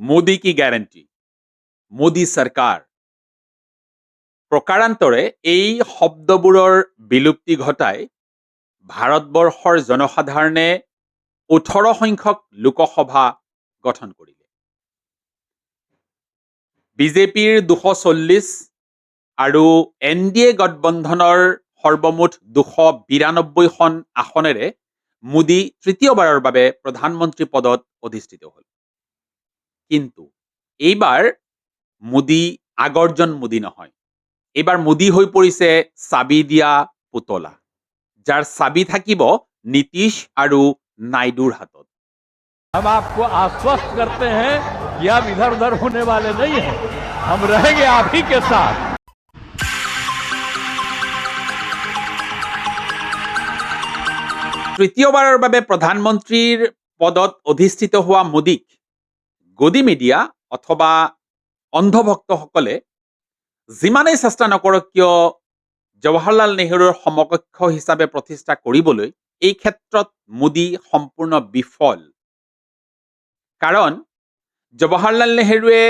মোদী কি গ্যাৰান্টি, মোদী সৰকাৰ প্ৰকাৰান্তৰে এই শব্দবোৰৰ বিলুপ্তি ঘটাই ভাৰতবৰ্ষৰ জনসাধাৰণে 18 সংখ্যক লোকসভা গঠন কৰিলে। বিজেপিৰ 240 আৰু NDA গঠবন্ধনৰ সৰ্বমুঠ 292খন আসনেৰে মোদী তৃতীয়বাৰৰ বাবে প্ৰধানমন্ত্ৰী পদত অধিষ্ঠিত হ'ল। কিন্তু এইবাৰ মোদী আগৰজন মোদী নহয়। এইবাৰ মোদী হৈ পৰিছে চাবি দিয়া পুতলা, যাৰ চাবি থাকিব নীতিশ আৰু নাইডুৰ হাতত। हम आपको आश्वस्त करते हैं कि हम इधर उधर होने वाले नहीं हैं, हम रहेंगे आप ही के साथ। তৃতীয়বাৰৰ বাবে প্ৰধানমন্ত্ৰীৰ পদত অধিষ্ঠিত হোৱা মোদীক গদি মিডিয়া অথবা অন্ধভক্তসকলে যিমানেই চেষ্টা নকৰক কিয় জৱাহৰলাল নেহৰুৰ সমকক্ষ হিচাপে প্ৰতিষ্ঠা কৰিবলৈ এই ক্ষেত্ৰত মোদী সম্পূৰ্ণ বিফল। কাৰণ জৱাহৰলাল নেহৰুৱে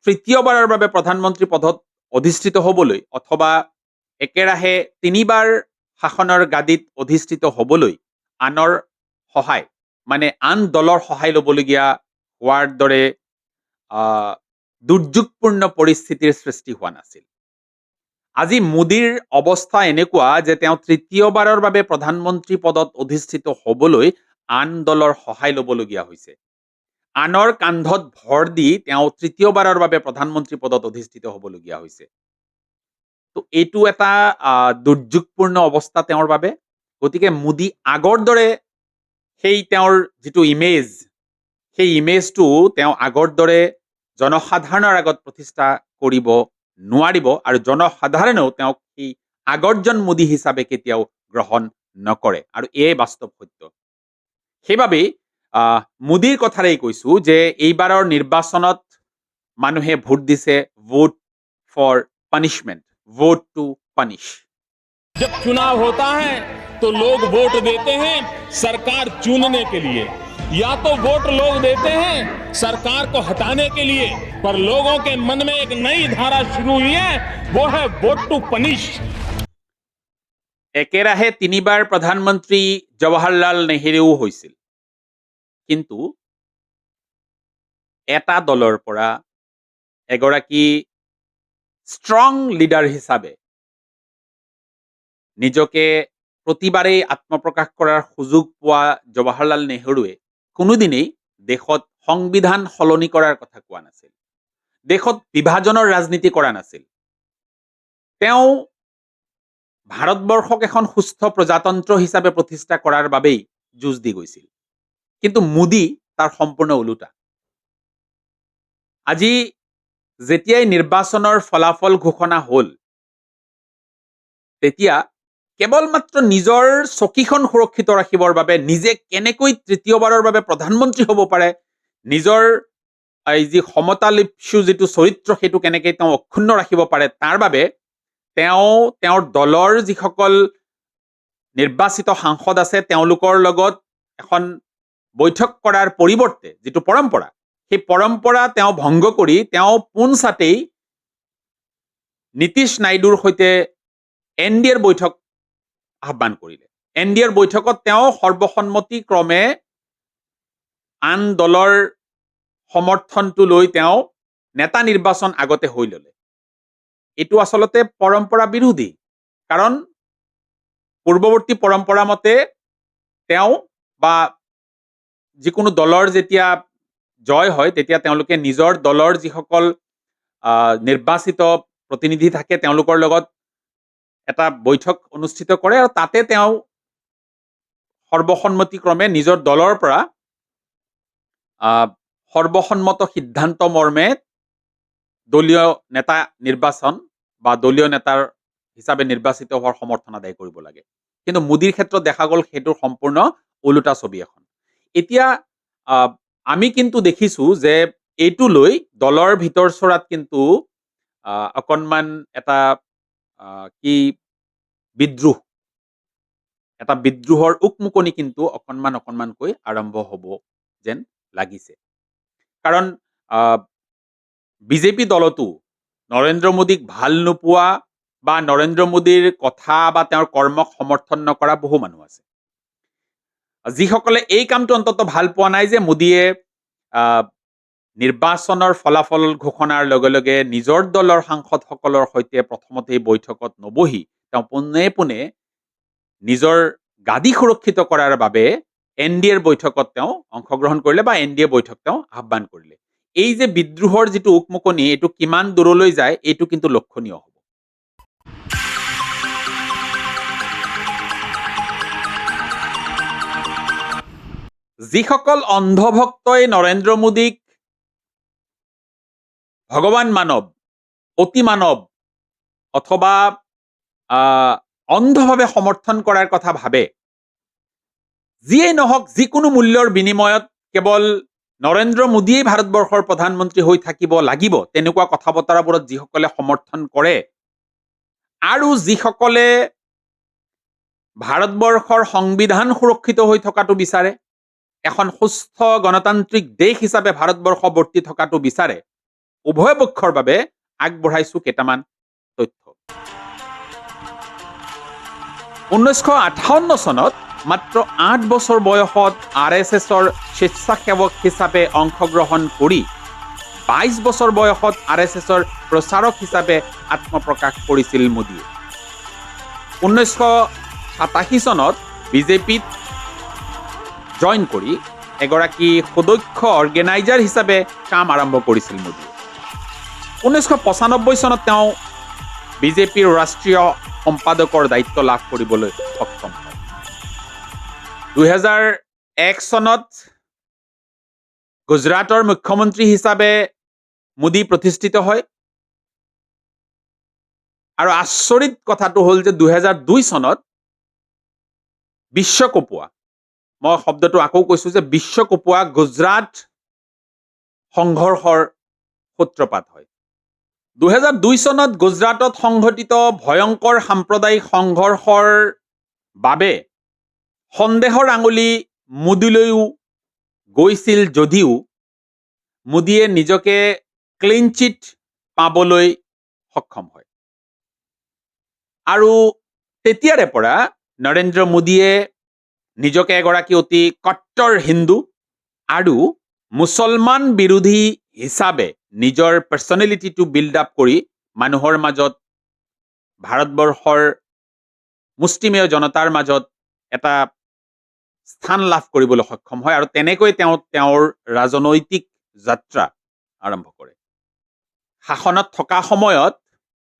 তৃতীয়বাৰৰ বাবে প্ৰধানমন্ত্ৰী পদত অধিষ্ঠিত হ'বলৈ অথবা একেৰাহে 3বাৰ শাসনৰ গাদীত অধিষ্ঠিত হ'বলৈ আনৰ সহায় মানে আন দলৰ সহায় ল'বলগীয়া হোৱাৰ দৰে দুৰ্যোগপূৰ্ণ পৰিস্থিতিৰ সৃষ্টি হোৱা নাছিল। আজি মোদীৰ অৱস্থা এনেকুৱা যে তেওঁ তৃতীয়বাৰৰ বাবে প্ৰধানমন্ত্ৰী পদত অধিষ্ঠিত হ'বলৈ আন দলৰ সহায় ল'বলগীয়া হৈছে। আনৰ কান্ধত ভৰ দি তেওঁ তৃতীয়বাৰৰ বাবে প্ৰধানমন্ত্ৰী পদত অধিষ্ঠিত হ'বলগীয়া হৈছে। তো এইটো এটা দুৰ্যোগপূৰ্ণ অৱস্থা তেওঁৰ বাবে। গতিকে মোদী আগৰ দৰে সেই তেওঁৰ যিটো ইমেজ, সেই ইমেজটো তেওঁ আগৰ দৰে জনসাধাৰণৰ আগত প্ৰতিষ্ঠা কৰিব নোৱাৰিব আৰু জনসাধাৰণেও তেওঁক সেই আগৰজন মোদী হিচাপে কেতিয়াও গ্ৰহণ নকৰে আৰু এয়ে বাস্তৱ সত্য। সেইবাবেই মোদীৰ কথাৰেই কৈছো যে এইবাৰৰ নিৰ্বাচনত মানুহে ভোট দিছে vote for punishment, vote to punish. जब चुनाव होता है तो लोग वोट देते हैं सरकार चुनने के लिए, या तो वोट लोग देते हैं सरकार को हटाने के लिए, पर लोगों के मन में एक नई धारा शुरू हुई है, वो है वोट टू पनिश। একেৰাহে 3বাৰ প্ৰধানমন্ত্ৰী জৱাহৰলাল নেহৰুও হৈছিল, কিন্তু এটা দলৰ পৰা এগৰাকী ষ্ট্ৰং লিডাৰ হিচাপে নিজকে প্ৰতিবাৰেই আত্মপ্ৰকাশ কৰাৰ সুযোগ পোৱা জৱাহৰলাল নেহৰুৱে কোনোদিনেই দেশত সংবিধান সলনি কৰাৰ কথা কোৱা নাছিল, দেশত বিভাজনৰ ৰাজনীতি কৰা নাছিল। তেওঁ ভাৰতবৰ্ষক এখন সুস্থ প্ৰজাতন্ত্ৰ হিচাপে প্ৰতিষ্ঠা কৰাৰ বাবেই যুঁজ দি গৈছিল। কিন্তু মোদী তাৰ সম্পূৰ্ণ ওলোটা। আজি যেতিয়াই নিৰ্বাচনৰ ফলাফল ঘোষণা হ'ল, তেতিয়া কেৱল মাত্ৰ নিজৰ চকীখন সুৰক্ষিত ৰাখিবৰ বাবে নিজে কেনেকৈ তৃতীয়বাৰৰ বাবে প্ৰধানমন্ত্ৰী হ'ব পাৰে, নিজৰ এই যি সমতালিপ্সু যিটো চৰিত্ৰ সেইটো কেনেকৈ তেওঁ অক্ষুণ্ণ ৰাখিব পাৰে, তাৰ বাবে তেওঁ তেওঁৰ দলৰ যিসকল নিৰ্বাচিত সাংসদ আছে তেওঁলোকৰ লগত এখন বৈঠক কৰাৰ পৰিৱৰ্তে যিটো পৰম্পৰা, সেই পৰম্পৰা তেওঁ ভংগ কৰি তেওঁ পোনছাটেই নীতিশ নাইডুৰ সৈতে NDAৰ বৈঠক আহ্বান কৰিলে। NDAৰ বৈঠকত তেওঁ সৰ্বসন্মতিক্ৰমে আন দলৰ সমৰ্থনটো লৈ তেওঁ নেতা নিৰ্বাচন আগতে হৈ ল'লে। এইটো আচলতে পৰম্পৰা বিৰোধী, কাৰণ পূৰ্বৱৰ্তী পৰম্পৰা মতে তেওঁ বা যিকোনো দলৰ যেতিয়া জয় হয় তেতিয়া তেওঁলোকে নিজৰ দলৰ যিসকল নিৰ্বাচিত প্ৰতিনিধি থাকে তেওঁলোকৰ লগত এটা বৈঠক অনুষ্ঠিত কৰে আৰু তাতে তেওঁ সৰ্বসন্মতিক্ৰমে নিজৰ দলৰ পৰা সৰ্বসন্মত সিদ্ধান্ত মৰ্মে দলীয় নেতা নিৰ্বাচন বা দলীয় নেতাৰ হিচাপে নিৰ্বাচিত হোৱাৰ সমৰ্থন আদায় কৰিব লাগে। কিন্তু মোদীৰ ক্ষেত্ৰত দেখা গ'ল সেইটোৰ সম্পূৰ্ণ ওলোটা ছবি এখন। এতিয়া আমি কিন্তু দেখিছো যে এইটো লৈ দলৰ ভিতৰ চৰাত কিন্তু অকণমান এটা কি বিদ্ৰোহ, এটা বিদ্ৰোহৰ উকমুকনি কিন্তু অকণমানকৈ আৰম্ভ হ'ব যেন লাগিছে। কাৰণ বিজেপি দলতো নৰেন্দ্ৰ মোদীক ভাল নোপোৱা বা নৰেন্দ্ৰ মোদীৰ কথা বা তেওঁৰ কৰ্মক সমৰ্থন নকৰা বহু মানুহ আছে, যিসকলে এই কামটো অন্তত ভাল পোৱা নাই যে মোদীয়ে নিৰ্বাচনৰ ফলাফল ঘোষণাৰ লগে লগে নিজৰ দলৰ সাংসদসকলৰ সৈতে প্ৰথমতে বৈঠকত নবহি তেওঁ পোনে পোনে নিজৰ গাদী সুৰক্ষিত কৰাৰ বাবে NDAৰ বৈঠকত তেওঁ অংশগ্ৰহণ কৰিলে বা NDA বৈঠক তেওঁ আহ্বান কৰিলে। এই যে বিদ্ৰোহৰ যিটো উকমুকনি এইটো কিমান দূৰলৈ যায় এইটো কিন্তু লক্ষণীয় হ'ব। যিসকল অন্ধভক্তই নৰেন্দ্ৰ মোদীক ভগৱান মানৱ, অতি মানৱ অথবা অন্ধভাৱে সমৰ্থন কৰাৰ কথা ভাবে, যিয়েই নহওক যিকোনো মূল্যৰ বিনিময়ত কেৱল নৰেন্দ্ৰ মোদীয়েই ভাৰতবৰ্ষৰ প্ৰধানমন্ত্ৰী হৈ থাকিব লাগিব তেনেকুৱা কথা বতৰাবোৰত যিসকলে সমৰ্থন কৰে আৰু যিসকলে ভাৰতবৰ্ষৰ সংবিধান সুৰক্ষিত হৈ থকাটো বিচাৰে, এখন সুস্থ গণতান্ত্ৰিক দেশ হিচাপে ভাৰতবৰ্ষ বৰ্তি থকাটো বিচাৰে, উভয় পক্ষৰ বাবে আগবঢ়াইছো কেইটামান তথ্য। 1958 চনত মাত্ৰ 8 বছৰ বয়সত RSSৰ স্বেচ্ছাসেৱক হিচাপে অংশগ্ৰহণ কৰি 22 বছৰ বয়সত RSSৰ প্ৰচাৰক হিচাপে আত্মপ্ৰকাশ কৰিছিল মোদীয়ে। 1987 চনত বিজেপিত জইন কৰি এগৰাকী সুদক্ষ অৰ্গেনাইজাৰ হিচাপে কাম আৰম্ভ কৰিছিল মোদীয়ে। 1995 চনত তেওঁ বিজেপিৰ ৰাষ্ট্ৰীয় সম্পাদকৰ দায়িত্ব লাভ কৰিবলৈ সক্ষম হয়। 2001 চনত গুজৰাটৰ মুখ্যমন্ত্ৰী হিচাপে মোদী প্ৰতিষ্ঠিত হয় আৰু আচৰিত কথাটো হ'ল যে 2002 চনত বিশ্বকোপোৱা, মই শব্দটো আকৌ কৈছো যে বিশ্বকোপোৱা গুজৰাট সংঘৰ্ষৰ সূত্ৰপাত হয়। 2002 চনত গুজৰাটত সংঘটিত ভয়ংকৰ সাম্প্ৰদায়িক সংঘৰ্ষৰ বাবে সন্দেহৰ আঙুলি মোদীলৈও গৈছিল যদিও মোদীয়ে নিজকে ক্লিন চিট পাবলৈ সক্ষম হয় আৰু তেতিয়াৰে পৰা নৰেন্দ্ৰ মোদীয়ে নিজকে এগৰাকী অতি কট্টৰ হিন্দু আৰু মুছলমান বিৰোধী হিচাপে নিজৰ পাৰ্চনেলিটিটো বিল্ড আপ কৰি মানুহৰ মাজত, ভাৰতবৰ্ষৰ মুষ্টিমেয় জনতাৰ মাজত এটা স্থান লাভ কৰিবলৈ সক্ষম হয় আৰু তেনেকৈ তেওঁ তেওঁৰ ৰাজনৈতিক যাত্ৰা আৰম্ভ কৰে। শাসনত থকা সময়ত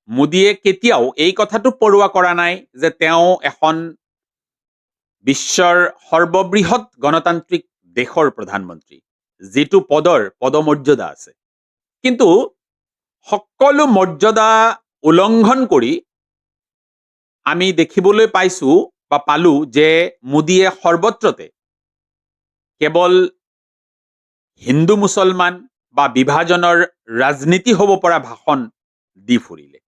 মোদীয়ে কেতিয়াও এই কথাটো পৰোৱা কৰা নাই যে তেওঁ এখন বিশ্বৰ সৰ্ববৃহৎ গণতান্ত্ৰিক দেশৰ প্ৰধানমন্ত্ৰী, যিটো পদমৰ্যাদা আছে, কিন্তু সকলো মৰ্যাদা উলংঘন কৰি আমি দেখিবলৈ পাইছো বা পালো যে মোদীয়ে সৰ্বত্ৰতে কেৱল হিন্দু মুছলমান বা বিভাজনৰ ৰাজনীতি হ'ব পৰা ভাষণ দি ফুৰিলে।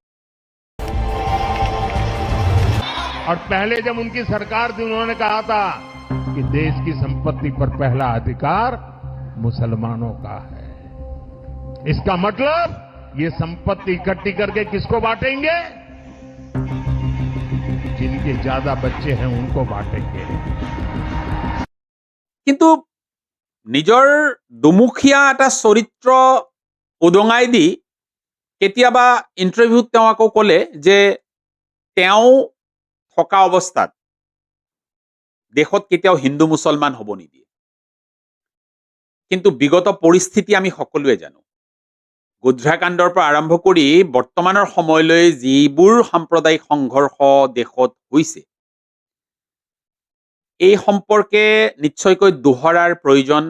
और पहले जब उनकी सरकार थी उन्होंने कहा था कि देश की संपत्ति पर पहला अधिकार मुसलमानों का है। इसका मतलब ये संपत्ति इकट्ठी करके किसको बांटेंगे? जिनके ज्यादा बच्चे हैं उनको बांटेंगे। কিন্তু নিজৰ দুমুখীয়া এটা চৰিত্ৰ উদঙাই দি কেতিয়াবা ইণ্টাৰভিউত তেওঁ আকৌ ক'লে যে তেওঁ থকা অৱস্থাত দেশত কেতিয়াও হিন্দু মুছলমান হ'ব নিদিয়ে। কিন্তু বিগত পৰিস্থিতি আমি সকলোৱে জানো। গুজৰাকাণ্ডৰ পৰা আৰম্ভ কৰি বৰ্তমানৰ সময়লৈ যিবোৰ সাম্প্ৰদায়িক সংঘৰ্ষ দেশত হৈছে, এই সম্পৰ্কে নিশ্চয়কৈ দোহৰাৰ প্ৰয়োজন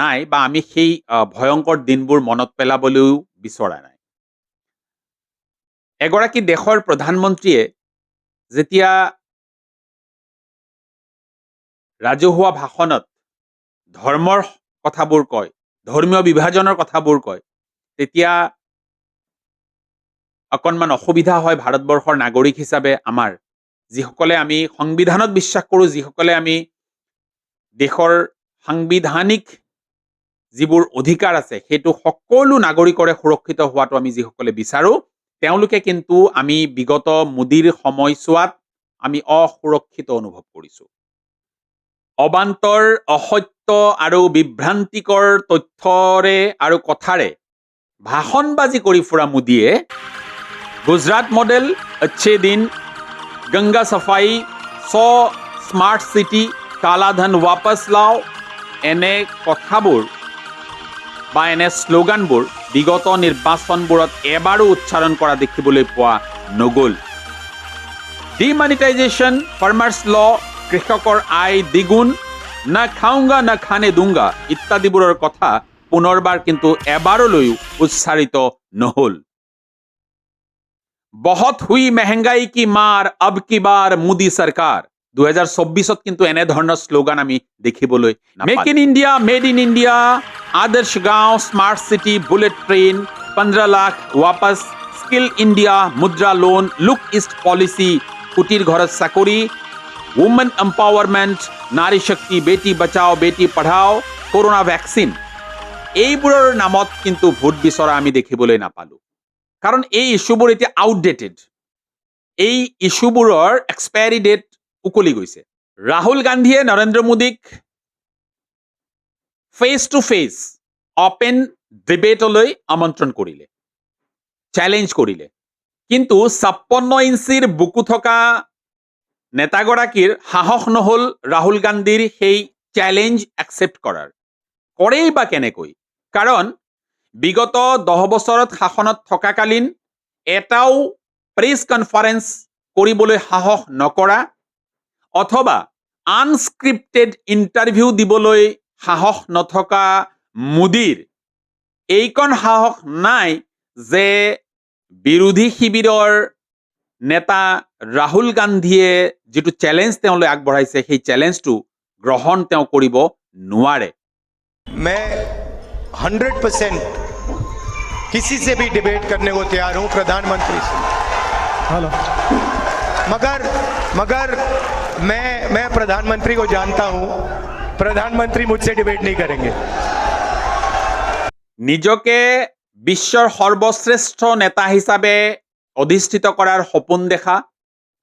নাই বা আমি সেই ভয়ংকৰ দিনবোৰ মনত পেলাবলৈও বিচৰা নাই। এগৰাকী দেশৰ প্ৰধানমন্ত্ৰীয়ে যেতিয়া ৰাজহুৱা ভাষণত ধৰ্মৰ কথাবোৰ কয়, ধৰ্মীয় বিভাজনৰ কথাবোৰ কয়, তেতিয়া অকণমান অসুবিধা হয় ভাৰতবৰ্ষৰ নাগৰিক হিচাপে আমাৰ, যিসকলে আমি সংবিধানত বিশ্বাস কৰোঁ, যিসকলে আমি দেশৰ সাংবিধানিক যিবোৰ অধিকাৰ আছে সেইটো সকলো নাগৰিকৰে সুৰক্ষিত হোৱাটো আমি যিসকলে বিচাৰো তেওঁলোকে কিন্তু আমি বিগত মোদীৰ সময়ছোৱাত আমি অসুৰক্ষিত অনুভৱ কৰিছো। অবান্তৰ অসত্য আৰু বিভ্ৰান্তিকৰ তথ্যৰে আৰু কথাৰে ভাষণবাজি কৰি ফুৰা মোদীয়ে গুজৰাট মডেল, अच्छे दिन, গংগা সফাই, 100 স্মাৰ্ট চিটি, কালা ধন ৱাপছ লাও, এনে কথাবোৰ বা এনে শ্লোগানবোৰ বিগত নিৰ্বাচনবোৰত এবাৰো উচ্চাৰণ কৰা দেখিবলৈ পোৱা নগ'ল। ডিমনিটাইজেশ্যন, ফাৰ্মাৰ্ছ ল, কৃষকৰ আয় দ্বিগুণ, না খাওঁগা না খানে দুংগা ইত্যাদিবোৰৰ কথা পুনৰবাৰ কিন্তু এবাৰলৈও উচ্চাৰিত নহ'ল। বহুত হুই মেহংগাই কি মাৰ, আব কি বাৰ মোদী চৰকাৰ, 2024ত কিন্তু এনেধৰণৰ শ্লোগান আমি দেখিবলৈ নাপালো। Make in India, made in India, আদৰ্শ গাঁও, smart city, bullet train, 15 lakh ৱাপছ, skill India, Mudra loan, look east policy, কুটিৰ ঘৰত চাকৰি, উমেন এম্পাৱাৰমেণ্ট, নাৰী শক্তি, বেটি বচাও বেটি পঢ়াও, কৰোনা ভেকচিন, এইবোৰৰ নামত কিন্তু ভোট বিচৰা আমি দেখিবলৈ নাপালো। কাৰণ এই ইছ্যুবোৰ এতিয়া আউটডেটেড, এই ইছ্যুবোৰৰ এক্সপায়াৰী ডেট উকলি গৈছে। ৰাহুল গান্ধীয়ে নৰেন্দ্ৰ মোদীক ফেচ টু ফেচ অপেন ডিবেটলৈ আমন্ত্ৰণ কৰিলে, চেলেঞ্জ কৰিলে। কিন্তু 56 ইঞ্চিৰ বুকু থকা নেতাগৰাকীৰ সাহস নহ'ল ৰাহুল গান্ধীৰ সেই চেলেঞ্জ একচেপ্ট কৰাৰ। কৰেই বা কেনেকৈ? কাৰণ বিগত 10 বছৰত শাসনত থকাকালীন এটাও প্ৰেছ কনফাৰেন্স কৰিবলৈ সাহস নকৰা অথবা আনস্ক্ৰিপ্টেড ইণ্টাৰভিউ দিবলৈ সাহস নথকা মোদীৰ এইকণ সাহস নাই যে বিৰোধী শিবিৰৰ নেতা ৰাহুল গান্ধীয়ে যিটো চেলেঞ্জ তেওঁলৈ আগবঢ়াইছে সেই চেলেঞ্জটো গ্ৰহণ তেওঁ কৰিব নোৱাৰে। मैं 100% किसी से भी डिबेट करने को तैयार हूं, प्रधानमंत्री से। हेलो, मगर मैं प्रधानमंत्री को जानता हूं, प्रधानमंत्री मुझसे डिबेट नहीं करेंगे। নিজকে বিশ্বৰ সৰ্বশ্ৰেষ্ঠ নেতা হিচাপে অধিষ্ঠিত কৰাৰ সপোন দেখা,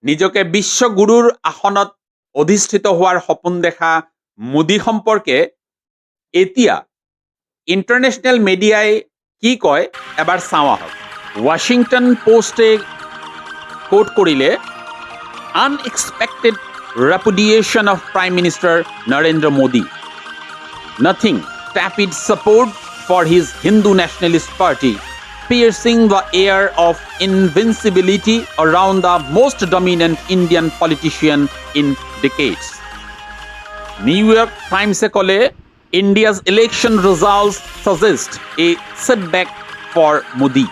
নিজকে বিশ্বগুৰুৰ আসনত অধিষ্ঠিত হোৱাৰ সপোন দেখা মোদী সম্পৰ্কে এতিয়া ইণ্টাৰনেশ্যনেল মিডিয়াই কি কয় এবাৰ চাওঁ আহক। ৱাশ্বিংটন পোষ্টে কোট কৰিলে, unexpected repudiation of Prime Minister Narendra Modi. Nothing tepid support for his Hindu nationalist party, piercing the air of invincibility around the most dominant Indian politician in decades. New York Times kole, India's election results suggest a setback for Modi.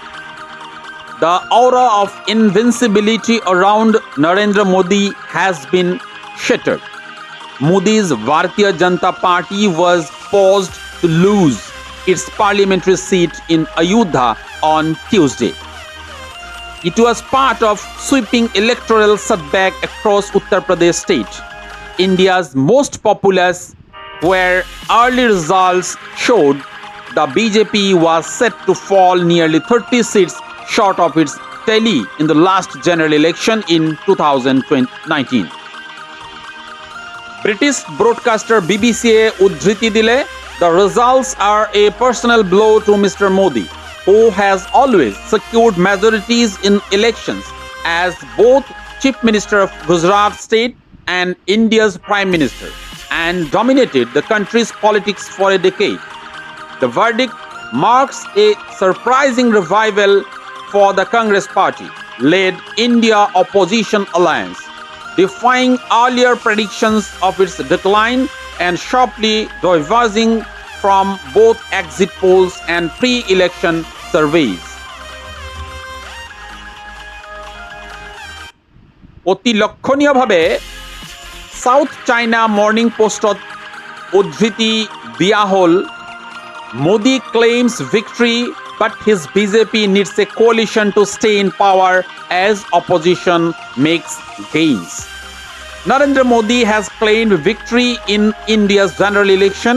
The aura of invincibility around Narendra Modi has been shattered. Modi's Bharatiya Janata Party was poised to lose its parliamentary seat in Ayodhya on Tuesday. It was part of sweeping electoral setback across Uttar Pradesh state, India's most populous, where early results showed the BJP was set to fall nearly 30 seats short of its tally in the last general election in 2019. British broadcaster BBC উদ্ধৃতি দিলে, the results are a personal blow to Mr. Modi, who has always secured majorities in elections as both Chief Minister of Gujarat State and India's Prime Minister, and dominated the country's politics for a decade. The verdict marks a surprising revival for the Congress Party-led India Opposition Alliance, defying earlier predictions of its decline and sharply diverging from both exit polls and pre-election surveys. অতি লক্ষণীয়ভাৱে south China morning পোষ্টত উদ্ধৃতি দিয়া হ'ল, Modi claims victory, but his BJP needs a coalition to stay in power as opposition makes gains. Narendra Modi has claimed victory in India's general election,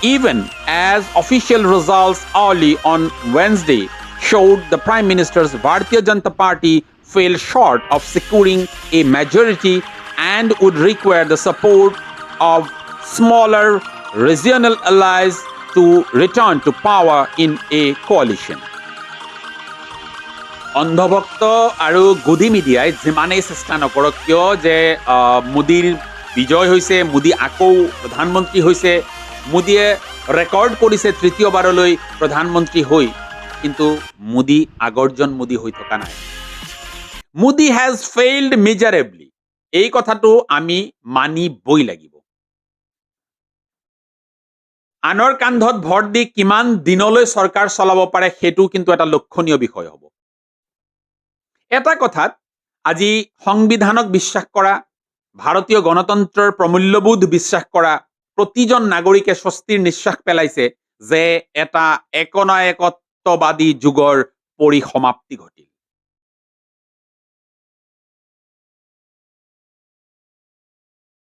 even as official results early on Wednesday showed the Prime Minister's Bharatiya Janata Party fell short of securing a majority and would require the support of smaller regional allies to return to power in a coalition. অন্ধভক্ত আৰু গদি মিডিয়াই যিমানেই চেষ্টা নকৰক কিয় যে মোদীৰ বিজয় হৈছে, মোদী আকৌ প্ৰধানমন্ত্ৰী হৈছে, মোদীয়ে ৰেকৰ্ড কৰিছে তৃতীয়বাৰলৈ প্ৰধানমন্ত্ৰী হৈ, কিন্তু মোদী আগৰজন মোদী হৈ থকা নাই। মোদী হেজ ফেইল্ড মিজাৰেবলি, এই কথাটো আমি মানিবই লাগিব। আনৰ কান্ধত ভৰ দি কিমান দিনলৈ চৰকাৰ চলাব পাৰে সেইটো কিন্তু এটা লক্ষণীয় বিষয় হ'ব। এটা কথাত আজি সংবিধানক বিশ্বাস কৰা, ভাৰতীয় গণতন্ত্ৰৰ প্ৰমূল্যবোধ বিশ্বাস কৰা প্ৰতিজন নাগৰিকে স্বস্তিৰ নিশ্বাস পেলাইছে যে এটা একনায়কত্ববাদী যুগৰ পৰিসমাপ্তি ঘটিল।